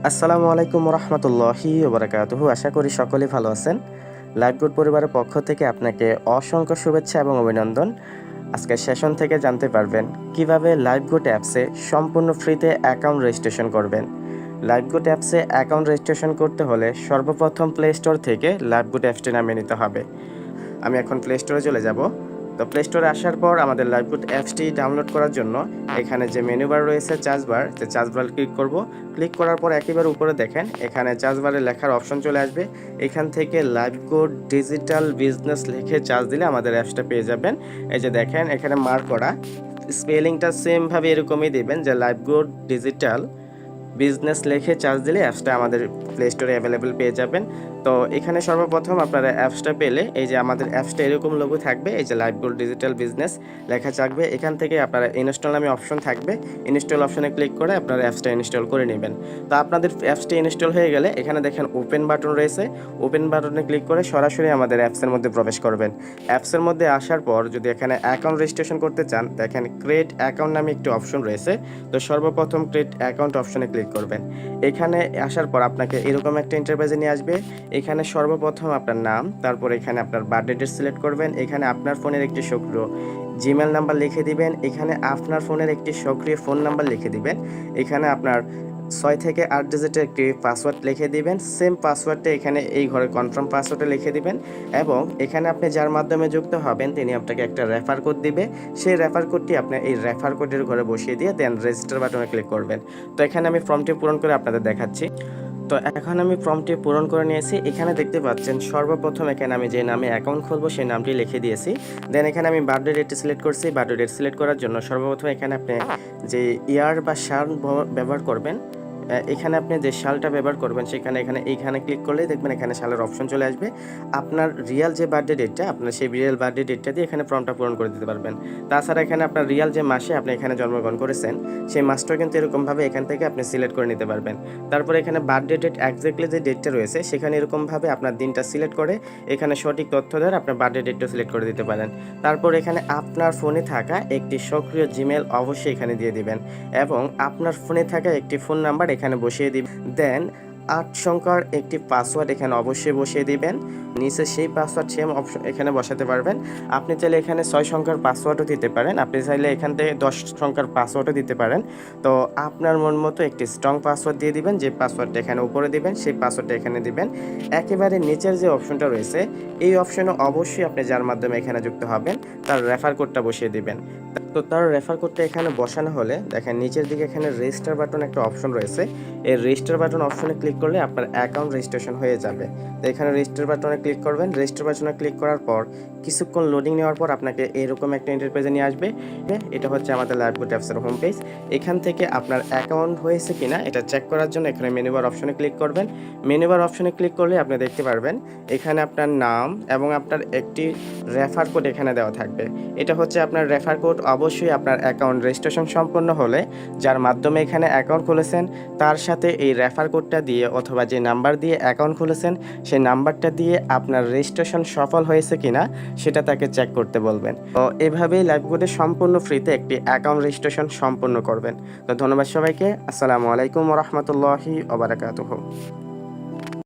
আসসালামু আলাইকুম রহমতুল্লাহি ওবরাকাতুহু। আশা করি সকলেই ভালো আছেন। লাইফগুড পরিবারের পক্ষ থেকে আপনাকে অসংখ্য শুভেচ্ছা এবং অভিনন্দন। আজকের সেশন থেকে জানতে পারবেন কিভাবে লাইফগুড অ্যাপসে সম্পূর্ণ ফ্রিতে অ্যাকাউন্ট রেজিস্ট্রেশন করবেন। লাইফগুড অ্যাপসে অ্যাকাউন্ট রেজিস্ট্রেশন করতে হলে সর্বপ্রথম প্লে স্টোর থেকে লাইফগুড অ্যাপসটি নামিয়ে নিতে হবে। আমি এখন প্লে স্টোরে চলে যাব। তো প্লে স্টোরে আসার পর আমাদের লাইফগুড অ্যাপসটি ডাউনলোড করার জন্য এখানে যে মেনু বার রয়েছে চার্জ বার, যে চার্জ বার ক্লিক করব। ক্লিক করার পর একেবারে উপরে দেখেন এখানে চার্জ বারে লেখার অপশন চলে আসবে। এখান থেকে লাইফগুড ডিজিটাল বিজনেস লিখে চার্জ দিলে আমাদের অ্যাপসটা পেয়ে যাবেন। এই যে দেখেন এখানে মার্ক করা, স্পেলিংটা সেমভাবে এরকমই দিবেন যে লাইফগুড ডিজিটাল বিজনেস লিখে চার্জ দিলে অ্যাপসটা আমাদের প্লে স্টোরে অ্যাভেলেবেল পেয়ে যাবেন। তো এখানে সর্বপ্রথম আপনারা অ্যাপসটা পেলে এই যে আমাদের অ্যাপসটা এরকম লোগো থাকবে, এই যে লাইফগুড ডিজিটাল বিজনেস লেখা থাকবে। এখান থেকে আপনারা ইনস্টল নামে অপশন থাকবে, ইনস্টল অপশনে ক্লিক করে আপনারা অ্যাপসটা ইনস্টল করে নেবেন। তো আপনাদের অ্যাপসটা ইনস্টল হয়ে গেলে এখানে দেখেন ওপেন বাটন রয়েছে, ওপেন বাটনে ক্লিক করে সরাসরি আমাদের অ্যাপসের মধ্যে প্রবেশ করবেন। অ্যাপসের মধ্যে আসার পর যদি এখানে অ্যাকাউন্ট রেজিস্ট্রেশন করতে চান, দেখেন ক্রিয়েট অ্যাকাউন্ট নামে একটি অপশন রয়েছে। তো সর্বপ্রথম ক্রিয়েট অ্যাকাউন্ট অপশনে ক্লিক করবেন। এখানে আসার পর আপনাকে এরকম একটা ইন্টারফেসে নিয়ে আসবে। এখানে সর্বপ্রথম আপনার নাম, তারপর এখানে আপনার বার্থডে ডেট সিলেক্ট করবেন। এখানে আপনার ফোনের একটি সক্রিয় জিমেল নাম্বার লিখে দিবেন। এখানে আপনার ফোনের একটি সক্রিয় ফোন নাম্বার লিখে দিবেন। এখানে আপনার 6 থেকে 8 ডিজিটের একটি পাসওয়ার্ড লিখে দিবেন। সেম পাসওয়ার্ডটা এখানে এই ঘরে কনফার্ম পাসওয়ার্ডে লিখে দিবেন এবং এখানে আপনি যার মাধ্যমে যুক্ত হবেন তিনি আপনাকে একটা রেফার কোড দিবে। সেই রেফার কোডটি আপনি এই রেফার কোডের ঘরে বসিয়ে দিয়ে দেন রেজিস্টার বাটনে ক্লিক করবেন। তো এখানে আমি ফর্মটি পূরণ করে আপনাদের দেখাচ্ছি। তো এখন আমি ফর্মটি পূরণ করে নিয়েছি। এখানে দেখতে পাচ্ছেন সর্বপ্রথম এখানে আমি যে নামে অ্যাকাউন্ট খুলবো সেই নামটি লিখে দিয়েছি। দেন এখানে আমি বার্থডে ডেট সিলেক্ট করছি। বার্থডে ডেট সিলেক্ট করার জন্য সর্বপ্রথম এখানে আপনি যে ইয়ার বা সাল ব্যবহার করবেন, এখানে আপনি যে সালটা ব্যবহার করবেন এইখানে ক্লিক করলেই দেখবেন এখানে সালের অপশন চলে আসবে। আপনার রিয়াল যে বার্থডে ডেটটা, আপনার সেই রিয়াল বার্থডে ডেটটা দিয়ে এখানে ফর্মটা পূরণ করে দিতে পারবেন। তাছাড়া এখানে আপনার রিয়াল যে মাসে আপনি এখানে জন্মগ্রহণ করেছেন সেই মাসটাও কিন্তু এরকমভাবে এখান থেকে আপনি সিলেক্ট করে নিতে পারবেন। তারপর এখানে বার্থডে ডেট এক্স্যাক্টলি যে ডেটটা রয়েছে সেখানে এরকমভাবে আপনার দিনটা সিলেক্ট করে এখানে সঠিক তথ্য ধরে আপনার বার্থডে ডেটটা সিলেক্ট করে দিতে পারেন। তারপর এখানে আপনার ফোনে থাকা একটি সক্রিয় জিমেল অবশ্যই এখানে দিয়ে দিবেন এবং আপনার ফোনে থাকা একটি ফোন নাম্বার এখানে বসিয়ে দিবেন। দেন 8 সংখ্যার একটি পাসওয়ার্ড এখানে অবশ্যই বসিয়ে দিবেন। নিচে সেই পাসওয়ার্ড সেম অপশন এখানে বসাতে পারবেন। আপনি চাইলে এখানে 6 সংখ্যার পাসওয়ার্ডও দিতে পারেন, আপনি চাইলে এখান থেকে 10 সংখ্যার পাসওয়ার্ডও দিতে পারেন। তো আপনার মন মতো একটি স্ট্রং পাসওয়ার্ড দিয়ে দিবেন। যে পাসওয়ার্ডটা এখানে উপরে দিবেন সেই পাসওয়ার্ডটা এখানে দিবেন। একেবারে নিচের যে অপশনটা রয়েছে এই অপশনে অবশ্যই আপনি যার মাধ্যমে এখানে যুক্ত হবেন তার রেফার কোডটা বসিয়ে দিবেন। তো তার রেফার কোডটা এখানে বসানো হলে দেখেন নিচের দিকে এখানে রেজিস্টার বাটন একটা অপশন রয়েছে। এই রেজিস্টার বাটন অপশনে ক্লিক করলে আপনার অ্যাকাউন্ট রেজিস্ট্রেশন হয়ে যাবে। তো এখানে রেজিস্টার বাটনে ক্লিক করবেন। রেজিস্টার বাটনে ক্লিক করার পর কিছুক্ষণ লোডিং নেওয়ার পর আপনাকে এরকম একটা ইন্টারফেসে নিয়ে আসবে। এটা হচ্ছে আমাদের লাইফগুড অ্যাপসের হোম পেজ। এখান থেকে আপনার অ্যাকাউন্ট হয়েছে কিনা এটা চেক করার জন্য এখানে মেনু বার অপশনে ক্লিক করবেন। মেনু বার অপশনে ক্লিক করলে আপনি দেখতে পারবেন এখানে আপনার নাম এবং আপনার একটি রেফার কোড এখানে দেওয়া থাকবে। এটা হচ্ছে আপনার রেফার কোড। অবশ্যই আপনার অ্যাকাউন্ট রেজিস্ট্রেশন সম্পন্ন হলে যার মাধ্যমে এখানে অ্যাকাউন্ট খুলেছেন তার সাথে এই রেফার কোডটা দিয়ে অথবা যে নাম্বার দিয়ে অ্যাকাউন্ট খুলেছেন সেই নাম্বারটা দিয়ে আপনার রেজিস্ট্রেশন সফল হয়েছে কিনা সেটা তাকে চেক করতে বলবেন। তো এভাবেই লাইফগুডে সম্পূর্ণ ফ্রিতে একটি অ্যাকাউন্ট রেজিস্ট্রেশন সম্পন্ন করবেন। তো ধন্যবাদ সবাইকে। আসসালামু আলাইকুম রহমতুল্লাহি ওয়া বারাকাতুহু।